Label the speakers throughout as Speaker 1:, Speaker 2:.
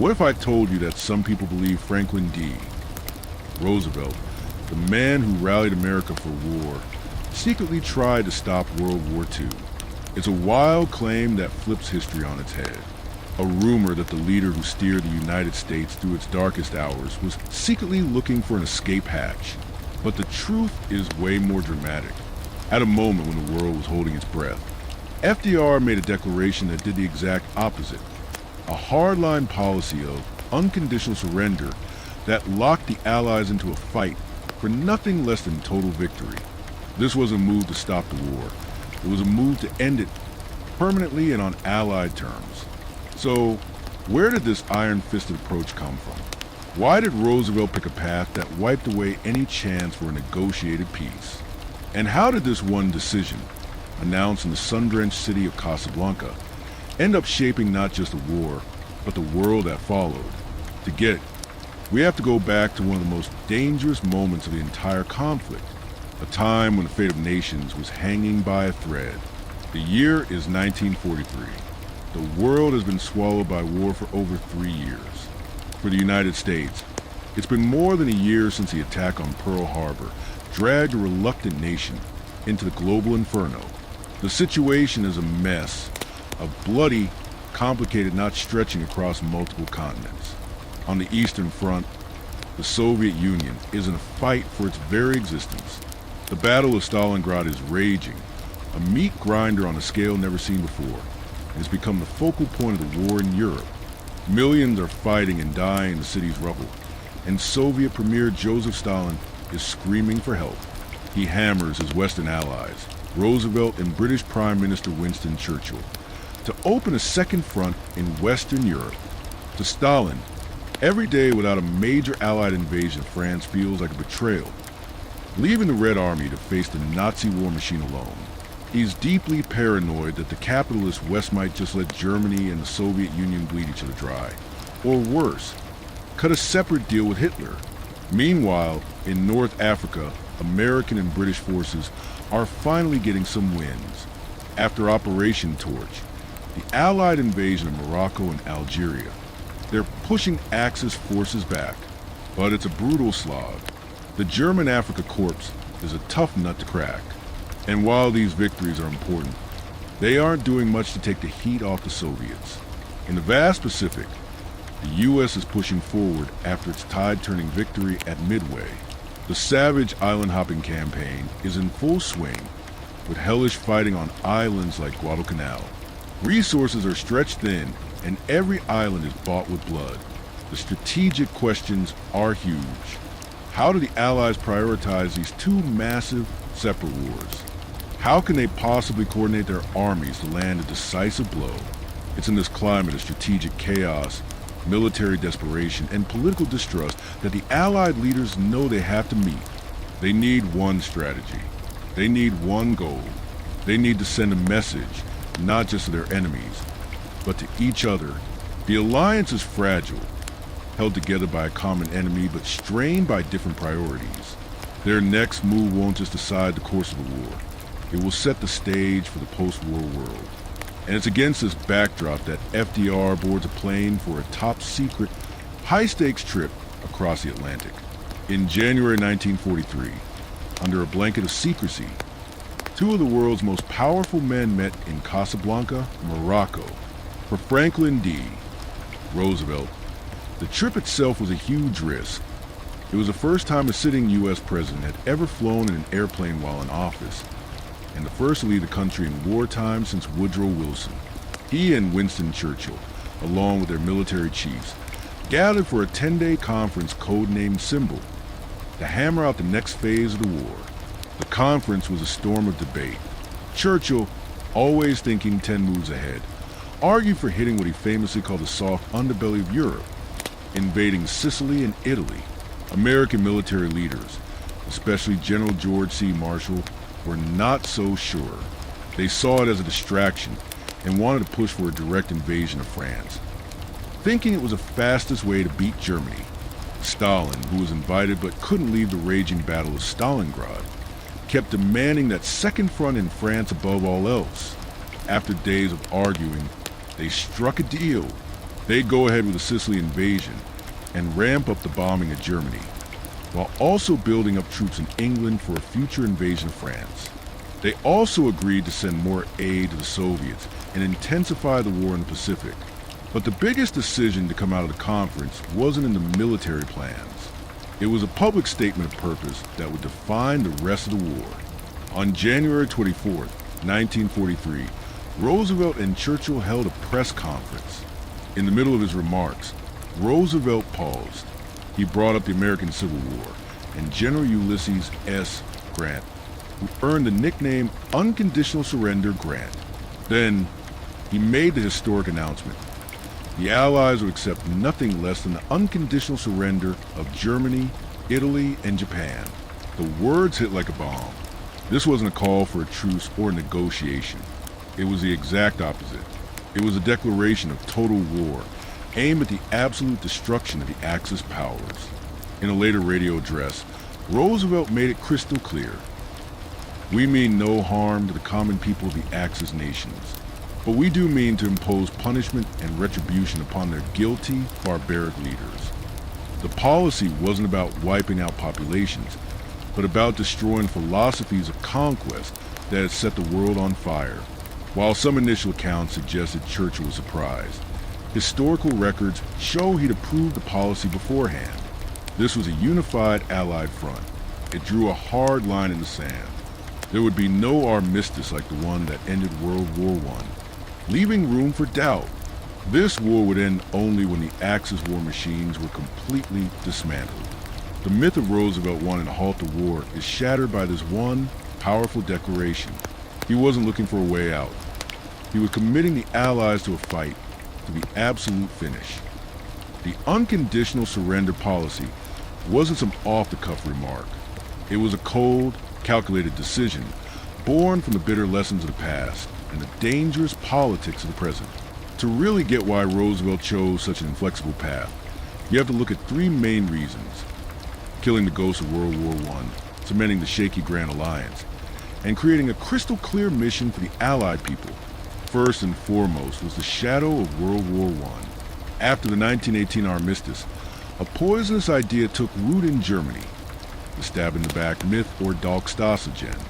Speaker 1: What if I told you that some people believe Franklin D. Roosevelt, the man who rallied America for war, secretly tried to stop World War II? It's a wild claim that flips history on its head. A rumor that the leader who steered the United States through its darkest hours was secretly looking for an escape hatch. But the truth is way more dramatic. At a moment when the world was holding its breath, FDR made a declaration that did the exact opposite. A hardline policy of unconditional surrender that locked the Allies into a fight for nothing less than total victory. This was a move to stop the war. It was a move to end it permanently and on Allied terms. So, where did this iron-fisted approach come from? Why did Roosevelt pick a path that wiped away any chance for a negotiated peace? And how did this one decision, announced in the sun-drenched city of Casablanca, end up shaping not just the war, but the world that followed? To get it, we have to go back to one of the most dangerous moments of the entire conflict, a time when the fate of nations was hanging by a thread. The year is 1943. The world has been swallowed by war for over 3 years. For the United States, it's been more than a year since the attack on Pearl Harbor dragged a reluctant nation into the global inferno. The situation is a mess, a bloody, complicated knot stretching across multiple continents. On the Eastern Front, the Soviet Union is in a fight for its very existence. The Battle of Stalingrad is raging, a meat grinder on a scale never seen before, and has become the focal point of the war in Europe. Millions are fighting and dying in the city's rubble, and Soviet Premier Joseph Stalin is screaming for help. He hammers his Western allies, Roosevelt and British Prime Minister Winston Churchill, to open a second front in Western Europe. To Stalin, every day without a major Allied invasion of France feels like a betrayal, leaving the Red Army to face the Nazi war machine alone. He's deeply paranoid that the capitalist West might just let Germany and the Soviet Union bleed each other dry. Or worse, cut a separate deal with Hitler. Meanwhile, in North Africa, American and British forces are finally getting some wins. After Operation Torch, the Allied invasion of Morocco and Algeria, they're pushing Axis forces back. But it's a brutal slog. The German Afrika Korps is a tough nut to crack. And while these victories are important, they aren't doing much to take the heat off the Soviets. In the vast Pacific, the U.S. is pushing forward after its tide-turning victory at Midway. The savage island-hopping campaign is in full swing, with hellish fighting on islands like Guadalcanal. Resources are stretched thin, and every island is bought with blood. The strategic questions are huge. How do the Allies prioritize these two massive, separate wars? How can they possibly coordinate their armies to land a decisive blow? It's in this climate of strategic chaos, military desperation, and political distrust that the Allied leaders know they have to meet. They need one strategy. They need one goal. They need to send a message, not just to their enemies, but to each other. The alliance is fragile, held together by a common enemy, but strained by different priorities. Their next move won't just decide the course of the war. It will set the stage for the post-war world. And it's against this backdrop that FDR boards a plane for a top-secret, high-stakes trip across the Atlantic. In January 1943, under a blanket of secrecy, two of the world's most powerful men met in Casablanca, Morocco. For Franklin D. Roosevelt, the trip itself was a huge risk. It was the first time a sitting U.S. president had ever flown in an airplane while in office, and the first to lead the country in wartime since Woodrow Wilson. He and Winston Churchill, along with their military chiefs, gathered for a 10-day conference codenamed Symbol to hammer out the next phase of the war. The conference was a storm of debate. Churchill, always thinking 10 moves ahead, argued for hitting what he famously called the soft underbelly of Europe, invading Sicily and Italy. American military leaders, especially General George C. Marshall, were not so sure. They saw it as a distraction and wanted to push for a direct invasion of France, thinking it was the fastest way to beat Germany. Stalin, who was invited but couldn't leave the raging Battle of Stalingrad, kept demanding that second front in France above all else. After days of arguing, they struck a deal. They'd go ahead with the Sicily invasion and ramp up the bombing of Germany, while also building up troops in England for a future invasion of France. They also agreed to send more aid to the Soviets and intensify the war in the Pacific. But the biggest decision to come out of the conference wasn't in the military plans. It was a public statement of purpose that would define the rest of the war. On January 24th, 1943, Roosevelt and Churchill held a press conference. In the middle of his remarks, Roosevelt paused. He brought up the American Civil War and General Ulysses S. Grant, who earned the nickname Unconditional Surrender Grant. Then, he made the historic announcement. The Allies would accept nothing less than the unconditional surrender of Germany, Italy, and Japan. The words hit like a bomb. This wasn't a call for a truce or negotiation. It was the exact opposite. It was a declaration of total war, aimed at the absolute destruction of the Axis powers. In a later radio address, Roosevelt made it crystal clear. We mean no harm to the common people of the Axis nations, but we do mean to impose punishment and retribution upon their guilty, barbaric leaders. The policy wasn't about wiping out populations, but about destroying philosophies of conquest that had set the world on fire. While some initial accounts suggested Churchill was surprised, historical records show he'd approved the policy beforehand. This was a unified Allied front. It drew a hard line in the sand. There would be no armistice like the one that ended World War I, leaving room for doubt. This war would end only when the Axis war machines were completely dismantled. The myth of Roosevelt wanting to halt the war is shattered by this one powerful declaration. He wasn't looking for a way out. He was committing the Allies to a fight, to the absolute finish. The unconditional surrender policy wasn't some off-the-cuff remark. It was a cold, calculated decision, born from the bitter lessons of the past and the dangerous politics of the present. To really get why Roosevelt chose such an inflexible path, you have to look at three main reasons: killing the ghost of World War I, cementing the shaky Grand Alliance, and creating a crystal clear mission for the Allied people. First and foremost was the shadow of World War I. After the 1918 armistice, a poisonous idea took root in Germany: the stab-in-the-back myth or Volksstaatsagent.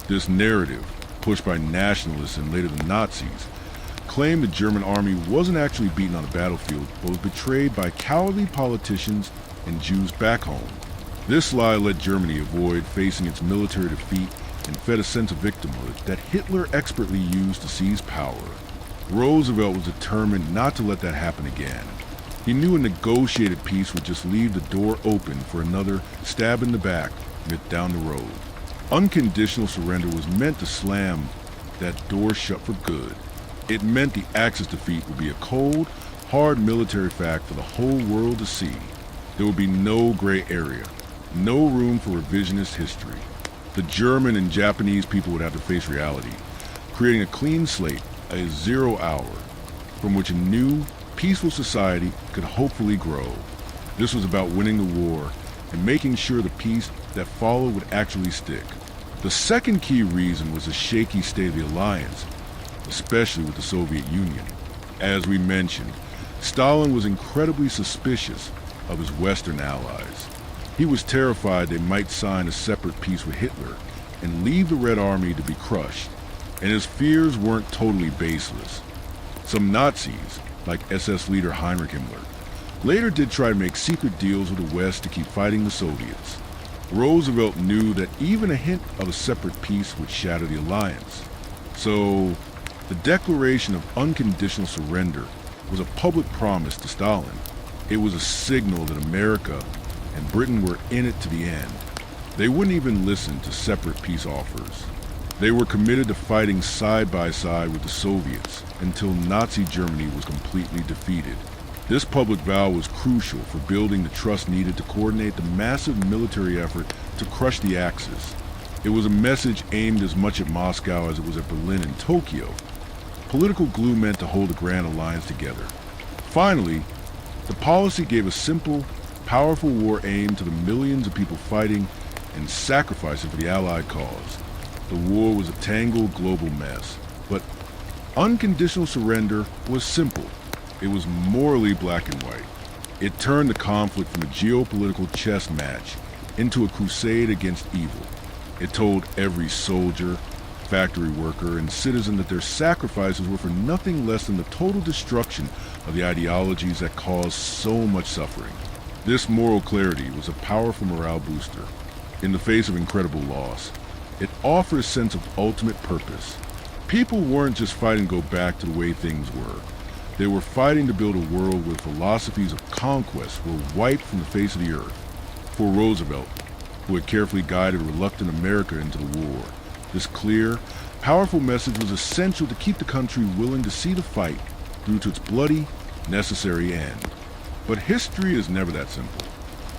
Speaker 1: This narrative, pushed by nationalists and later the Nazis, claimed the German army wasn't actually beaten on the battlefield, but was betrayed by cowardly politicians and Jews back home. This lie let Germany avoid facing its military defeat and fed a sense of victimhood that Hitler expertly used to seize power. Roosevelt was determined not to let that happen again. He knew a negotiated peace would just leave the door open for another stab in the back myth down the road. Unconditional surrender was meant to slam that door shut for good. It meant the Axis defeat would be a cold, hard military fact for the whole world to see. There would be no gray area, no room for revisionist history. The German and Japanese people would have to face reality, creating a clean slate, a 0 hour, from which a new, peaceful society could hopefully grow. This was about winning the war and making sure the peace that followed would actually stick. The second key reason was the shaky state of the alliance, especially with the Soviet Union. As we mentioned, Stalin was incredibly suspicious of his Western allies. He was terrified they might sign a separate peace with Hitler and leave the Red Army to be crushed, and his fears weren't totally baseless. Some Nazis, like SS leader Heinrich Himmler, later did try to make secret deals with the West to keep fighting the Soviets. Roosevelt knew that even a hint of a separate peace would shatter the alliance. So, the declaration of unconditional surrender was a public promise to Stalin. It was a signal that America and Britain were in it to the end. They wouldn't even listen to separate peace offers. They were committed to fighting side by side with the Soviets until Nazi Germany was completely defeated. This public vow was crucial for building the trust needed to coordinate the massive military effort to crush the Axis. It was a message aimed as much at Moscow as it was at Berlin and Tokyo. Political glue meant to hold the Grand Alliance together. Finally, the policy gave a simple, powerful war aimed to the millions of people fighting and sacrificing for the Allied cause. The war was a tangled global mess, but unconditional surrender was simple. It was morally black and white. It turned the conflict from a geopolitical chess match into a crusade against evil. It told every soldier, factory worker, and citizen that their sacrifices were for nothing less than the total destruction of the ideologies that caused so much suffering. This moral clarity was a powerful morale booster. In the face of incredible loss, it offered a sense of ultimate purpose. People weren't just fighting to go back to the way things were. They were fighting to build a world where philosophies of conquest were wiped from the face of the earth. For Roosevelt, who had carefully guided reluctant America into the war, this clear, powerful message was essential to keep the country willing to see the fight through to its bloody, necessary end. But history is never that simple.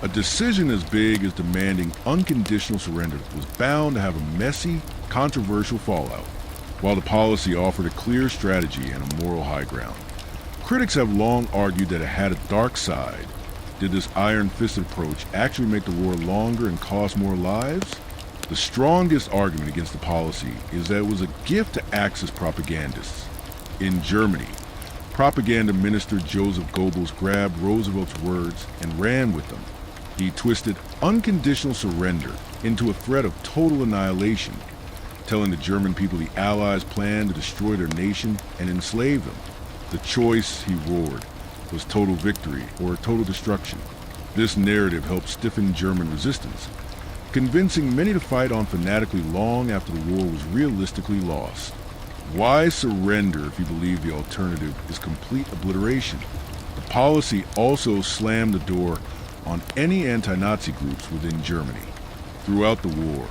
Speaker 1: A decision as big as demanding unconditional surrender was bound to have a messy, controversial fallout. While the policy offered a clear strategy and a moral high ground, critics have long argued that it had a dark side. Did this iron-fisted approach actually make the war longer and cost more lives? The strongest argument against the policy is that it was a gift to Axis propagandists. In Germany, propaganda minister Joseph Goebbels grabbed Roosevelt's words and ran with them. He twisted unconditional surrender into a threat of total annihilation, telling the German people the Allies planned to destroy their nation and enslave them. The choice, he roared, was total victory or total destruction. This narrative helped stiffen German resistance, convincing many to fight on fanatically long after the war was realistically lost. Why surrender if you believe the alternative is complete obliteration? The policy also slammed the door on any anti-Nazi groups within Germany. Throughout the war,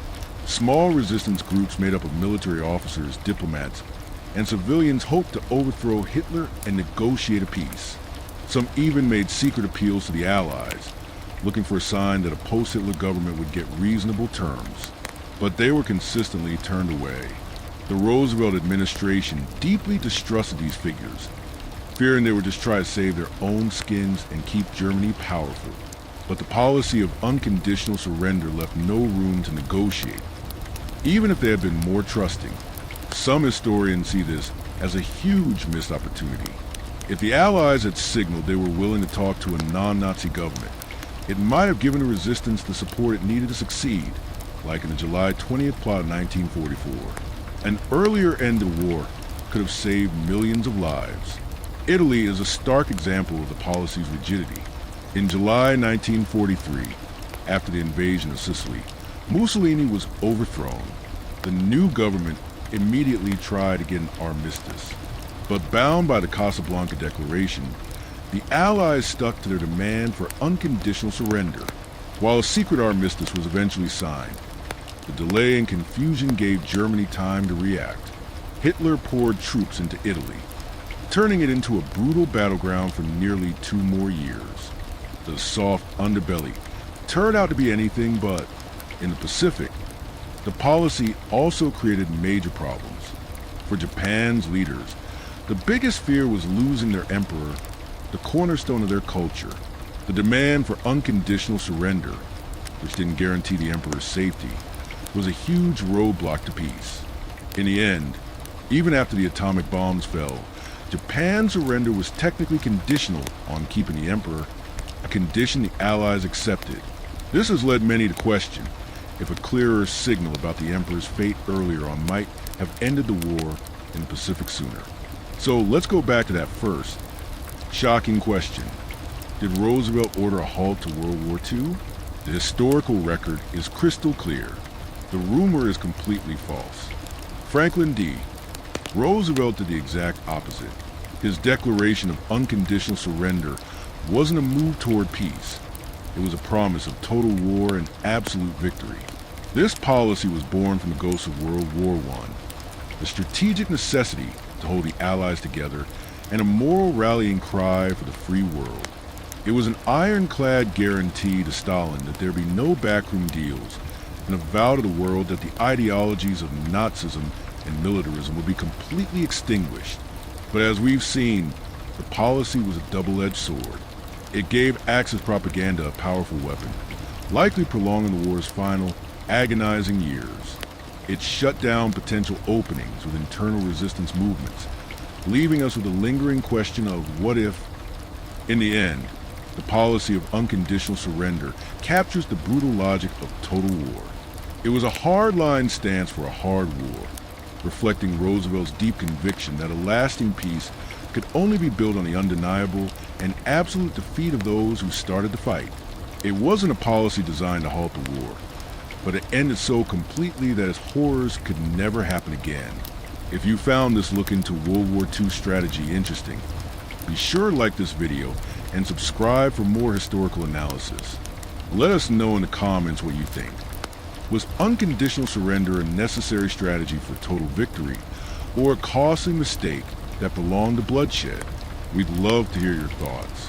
Speaker 1: small resistance groups made up of military officers, diplomats, and civilians hoped to overthrow Hitler and negotiate a peace. Some even made secret appeals to the Allies, looking for a sign that a post-Hitler government would get reasonable terms. But they were consistently turned away. The Roosevelt administration deeply distrusted these figures, fearing they would just try to save their own skins and keep Germany powerful. But the policy of unconditional surrender left no room to negotiate, even if they had been more trusting. Some historians see this as a huge missed opportunity. If the Allies had signaled they were willing to talk to a non-Nazi government, it might have given the resistance the support it needed to succeed, like in the July 20th plot of 1944. An earlier end to war could have saved millions of lives. Italy is a stark example of the policy's rigidity. In July 1943, after the invasion of Sicily, Mussolini was overthrown. The new government immediately tried to get an armistice, but bound by the Casablanca Declaration, the Allies stuck to their demand for unconditional surrender. While a secret armistice was eventually signed, the delay and confusion gave Germany time to react. Hitler poured troops into Italy, turning it into a brutal battleground for nearly 2 more years. The soft underbelly turned out to be anything but. In the Pacific, the policy also created major problems. For Japan's leaders, the biggest fear was losing their emperor, the cornerstone of their culture. The demand for unconditional surrender, which didn't guarantee the emperor's safety, was a huge roadblock to peace. In the end, even after the atomic bombs fell, Japan's surrender was technically conditional on keeping the emperor, a condition the Allies accepted. This has led many to question if a clearer signal about the emperor's fate earlier on might have ended the war in the Pacific sooner. So let's go back to that first. Shocking question. Did Roosevelt order a halt to World War II? The historical record is crystal clear. The rumor is completely false. Franklin D. Roosevelt did the exact opposite. His declaration of unconditional surrender wasn't a move toward peace. It was a promise of total war and absolute victory. This policy was born from the ghosts of World War I, the strategic necessity to hold the Allies together, and a moral rallying cry for the free world. It was an ironclad guarantee to Stalin that there be no backroom deals, and a vow to the world that the ideologies of Nazism and militarism would be completely extinguished. But as we've seen, the policy was a double-edged sword. It gave Axis propaganda a powerful weapon, likely prolonging the war's final, agonizing years. It shut down potential openings with internal resistance movements, leaving us with a lingering question of what if. In the end, the policy of unconditional surrender captures the brutal logic of total war. It was a hard-line stance for a hard war, reflecting Roosevelt's deep conviction that a lasting peace could only be built on the undeniable and absolute defeat of those who started the fight. It wasn't a policy designed to halt the war, but it ended so completely that its horrors could never happen again. If you found this look into World War II strategy interesting, be sure to like this video and subscribe for more historical analysis. Let us know in the comments what you think. Was unconditional surrender a necessary strategy for total victory, or a costly mistake that belonged to bloodshed? We'd love to hear your thoughts.